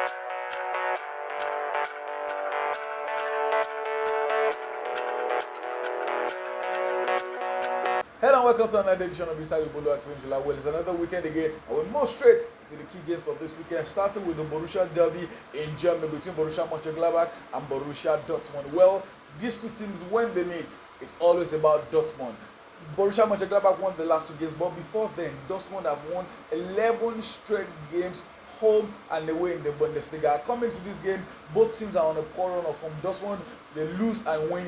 Hello and welcome to another edition of Inside with Bolo July. Well, it's another weekend again, and we're more straight to the key games for this weekend, starting with the Borussia Derby in Germany between Borussia Monchengladbach and Borussia Dortmund. Well, these two teams, when they meet, it's always about Dortmund. Borussia Monchengladbach won the last two games, but before then, Dortmund have won 11 straight games home and away in the Bundesliga. Coming to this game, both teams are on a poor run of form. Dortmund, they lose and win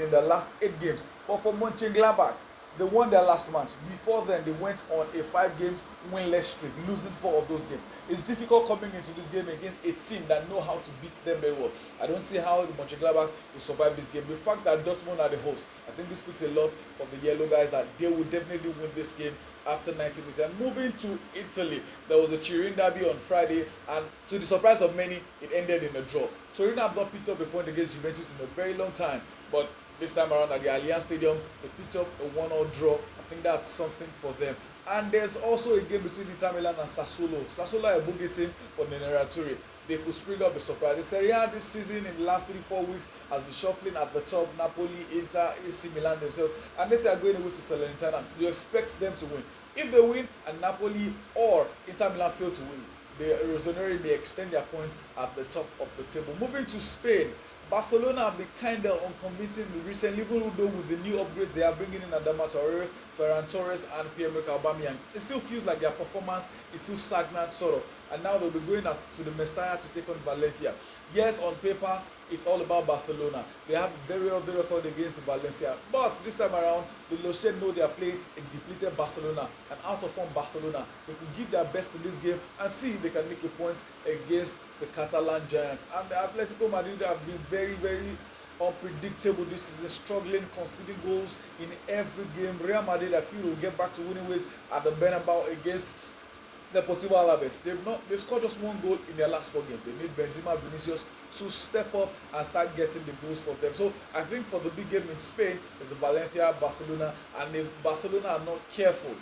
in the last 8 games. But for Monchengladbach, they won their last match. Before then, they went on a 5 games winless streak, losing 4 of those games. It's difficult coming into this game against a team that know how to beat them very well. I don't see how the Monchengladbach will survive this game. The fact that Dortmund are the host, I think this speaks a lot for the yellow guys that they will definitely win this game after 90 minutes. And moving to Italy, there was a Turin derby on Friday, and to the surprise of many, it ended in a draw. Turin have not picked up a point against Juventus in a very long time, but this time around at the Allianz Stadium, they picked up a 1-1 draw. I think that's something for them. And there's also a game between Inter Milan and Sassuolo. Sassuolo are a boogie team for the Nerazzurri. They could spring up a surprise. The Serie A this season in the last 3-4 weeks has been shuffling at the top. Napoli, Inter, AC Milan themselves. And they are going away to Salernitana. You expect them to win. If they win and Napoli or Inter Milan fail to win, the Rossoneri may extend their points at the top of the table. Moving to Spain, Barcelona have been kind of unconvincing recently, even though with the new upgrades they are bringing in Adama Traore, Ferran Torres and Pierre-Emerick Aubameyang. It still feels like their performance is still stagnant sort of. And now they'll be going to the Mestalla to take on Valencia. Yes, on paper, it's all about Barcelona. They have very ugly record against Valencia. But this time around, the Sociedad know they are playing a depleted Barcelona, an out-of-form Barcelona. They could give their best in this game and see if they can make a point against the Catalan Giants. And the Atletico Madrid have been very, very unpredictable this season, struggling, conceding goals in every game. Real Madrid, I feel, will get back to winning ways at the Bernabeu against Deportivo Alaves. They've scored just 1 goal in their last 4 games. They need Benzema, Vinicius to step up and start getting the goals for them. So I think for the big game in Spain is Valencia, Barcelona, and if Barcelona are not careful,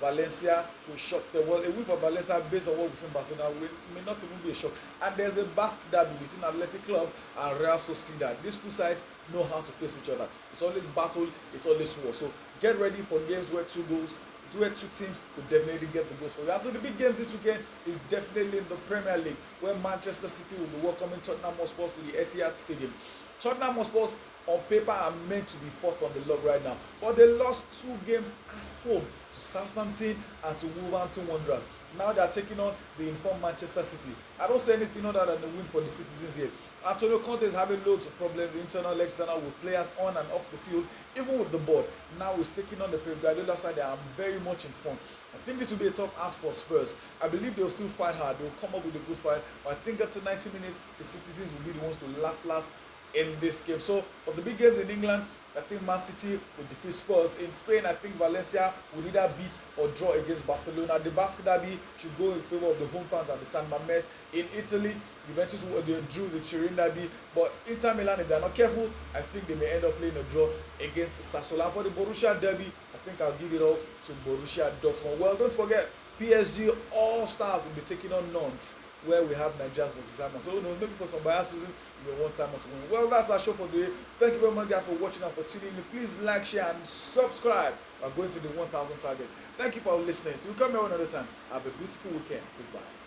Valencia will shock them. Well, a win for Valencia based on what we see in Barcelona may not even be a shock. And there's a basket derby between Athletic Club and Real Sociedad. These two sides know how to face each other. It's always battle, it's always war. So get ready for games where 2 teams will definitely get the goals for you. And so the big game this weekend is definitely in the Premier League, where Manchester City will be welcoming Tottenham Hotspur to the Etihad Stadium. Tottenham Hotspur on paper are meant to be 4th on the log right now, but they lost 2 games at home to Southampton and to Wolverhampton Wanderers. Now they are taking on the informed Manchester City. I don't say anything other than the win for the citizens here. Antonio Conte is having loads of problems, internal, external, with players on and off the field, even with the board. Now he's taking on the Pep Guardiola side. They are very much informed. I think this will be a tough ask for Spurs. I believe they'll still fight hard. They'll come up with a good fight. But I think after 90 minutes, the citizens will be the ones to laugh last in this game. So for the big games in England, I think Man City will defeat Spurs. In Spain, I think Valencia will either beat or draw against Barcelona. The basket derby should go in favor of the home fans at the San Mamés. In Italy, Juventus they drew the Turin derby, but Inter Milan, if they're not careful, I think they may end up playing a draw against Sassuolo. For the Borussia derby, I think I'll give it all to Borussia Dortmund. Well, don't forget, PSG All-Stars will be taking on Nantes, where we have Nigeria's versus Simon. So maybe for some bias reason, you may want Simon to win. Well, that's our show for today. Thank you very much, guys, for watching and for tuning in. Please like, share, and subscribe. We're going to the 1,000 target. Thank you for listening. Till we come here another time. Have a beautiful weekend. Goodbye.